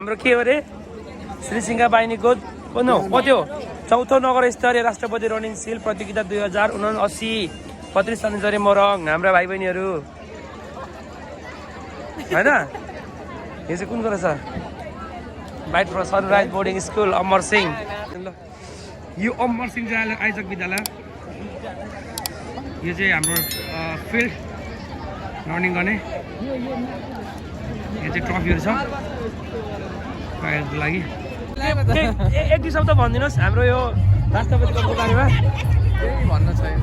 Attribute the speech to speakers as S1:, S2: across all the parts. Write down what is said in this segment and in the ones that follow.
S1: हाम्रो के हो रे श्रीसिंह बाहिनीको कति हो चौथो नगर स्तरीय राष्ट्रपति रनिङ सिल प्रतियोगिता 2079 35 शनिचरी मोरङ हाम्रा भाइ बहिनीहरू होइन यो चाहिँ कुन रहेछ bite for Sunrise boarding school Amar Singh यो अमर सिंह चाहिँ आयोजक विद्यालय यो चाहिँ हाम्रो फिल्ड रनिङ गर्ने यो चाहिँ ट्रफीहरू छ लागि एक दुई शब्द भनिदिनुहोस् हाम्रो यो राष्ट्रपतिको बारेमा
S2: केही भन्नु छैन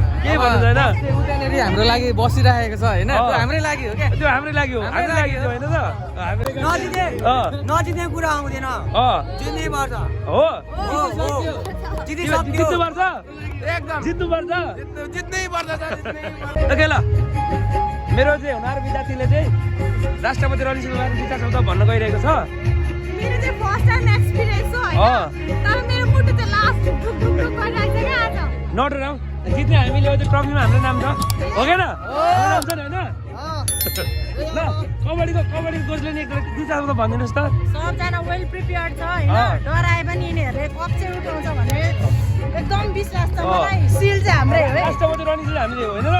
S1: उतानेरि
S2: हाम्रो लागि बसिरहेको छ होइन हाम्रै लागि हो क्या
S1: त्यो हाम्रै लागि हो होइन
S3: नजित्ने कुरा आउँदैन जित्नै पर्छ
S1: हो
S3: जित्नुपर्छ
S1: एकदम जित्नुपर्छ
S3: जित्नै पर्छ
S1: ओके ल मेरो चाहिँ हुनार विद्यार्थीले चाहिँ राष्ट्रपति रनिङ बारे दुईटा शब्द भन्न गइरहेको छ
S4: मेरो चाहिँ फर्स्ट टाइम एक्सपिरियन्स हो हैन तर मेरो मुटु चाहिँ लास्ट ढुक ढुक गरिरहेछ के आज
S1: नडराउ जित्ने हामीले त्यो ट्रफीमा हाम्रो नाम छ हो के न नाम छ नि हैन ल कबड्डीको कोचले नि दुई चार शब्द भनिदिनुहोस् त
S4: सबजना वेल प्रिपेयर्ड छ हैन डराए पनि यिनीहरूले कप चाहिँ उठाउँछ भने एकदम विश्वास छ मलाई सिल चाहिँ हाम्रै हो है
S1: राष्ट्रपति रनिङ चाहिँ हामीले हो हैन र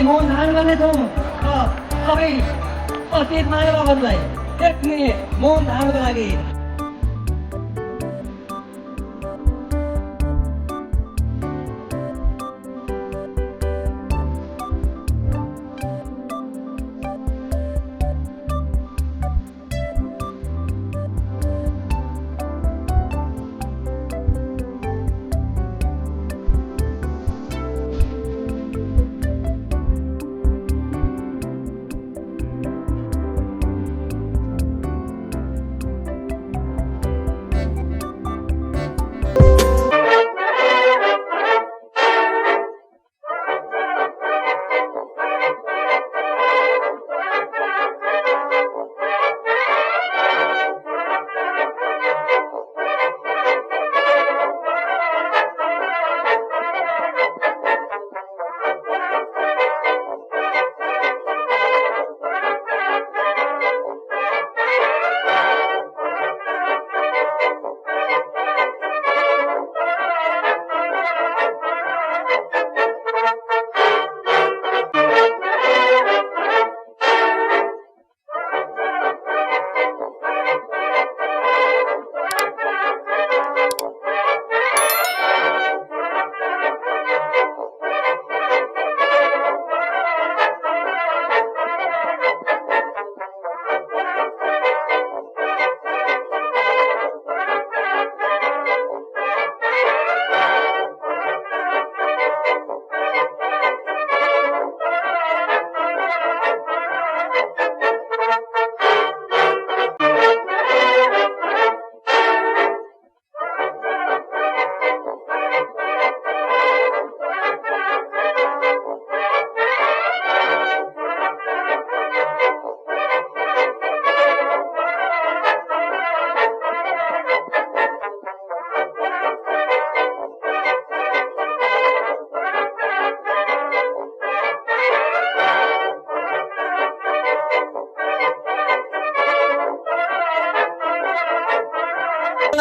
S3: मौन धारण गर्नेछौँ सबै अतीत मानव बाबतलाई 1 मिनेट मौन धारणको लागि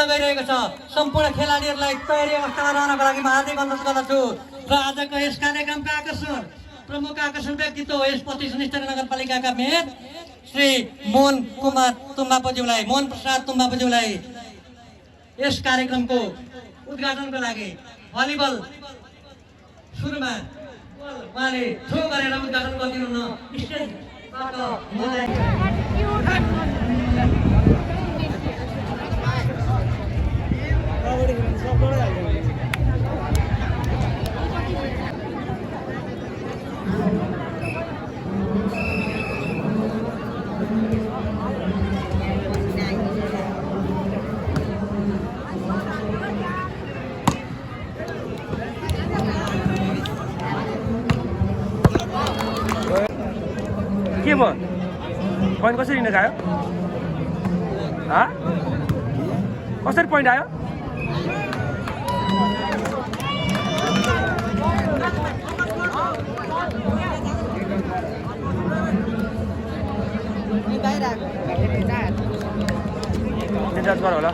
S3: गइरहेको छ सम्पूर्ण खेलाडीहरूलाई तयारी अवस्थामा रहनको लागि म हार्दिक अनुरोध गर्दछु र आजको यस कार्यक्रमको आकर्षण प्रमुख आकर्षण व्यक्तित्व हो यस 25 स्तरीय नगरपालिकाका मेयर श्री मोहन कुमार तुम्बापोज्यूलाई, मोहन प्रसाद तुम्बापोज्यूलाई यस कार्यक्रमको उद्घाटनको लागि भलिबल सुरुमा उहाँले थ्रो गरेर उद्घाटन गरिदिनुहुन स्टेजबाट
S1: के भयो पोइन्ट कसरी हिँडेको आयो कसरी पोइन्ट आयो जज गर होला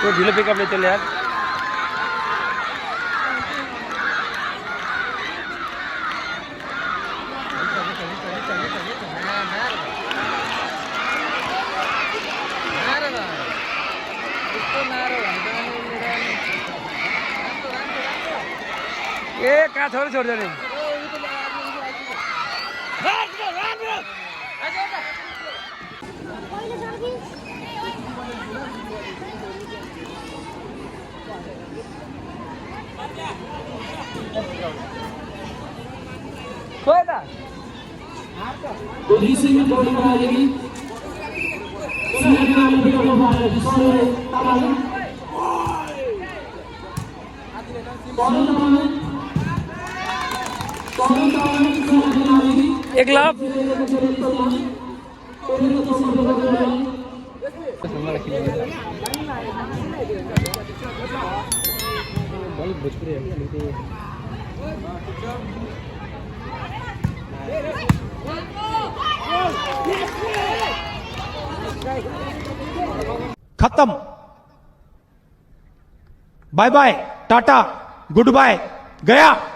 S1: तो ढिलो पिकअप ले चले यार कहाँ छोड़ दे एक लाभ
S5: खत्म bye bye tata goodbye गया।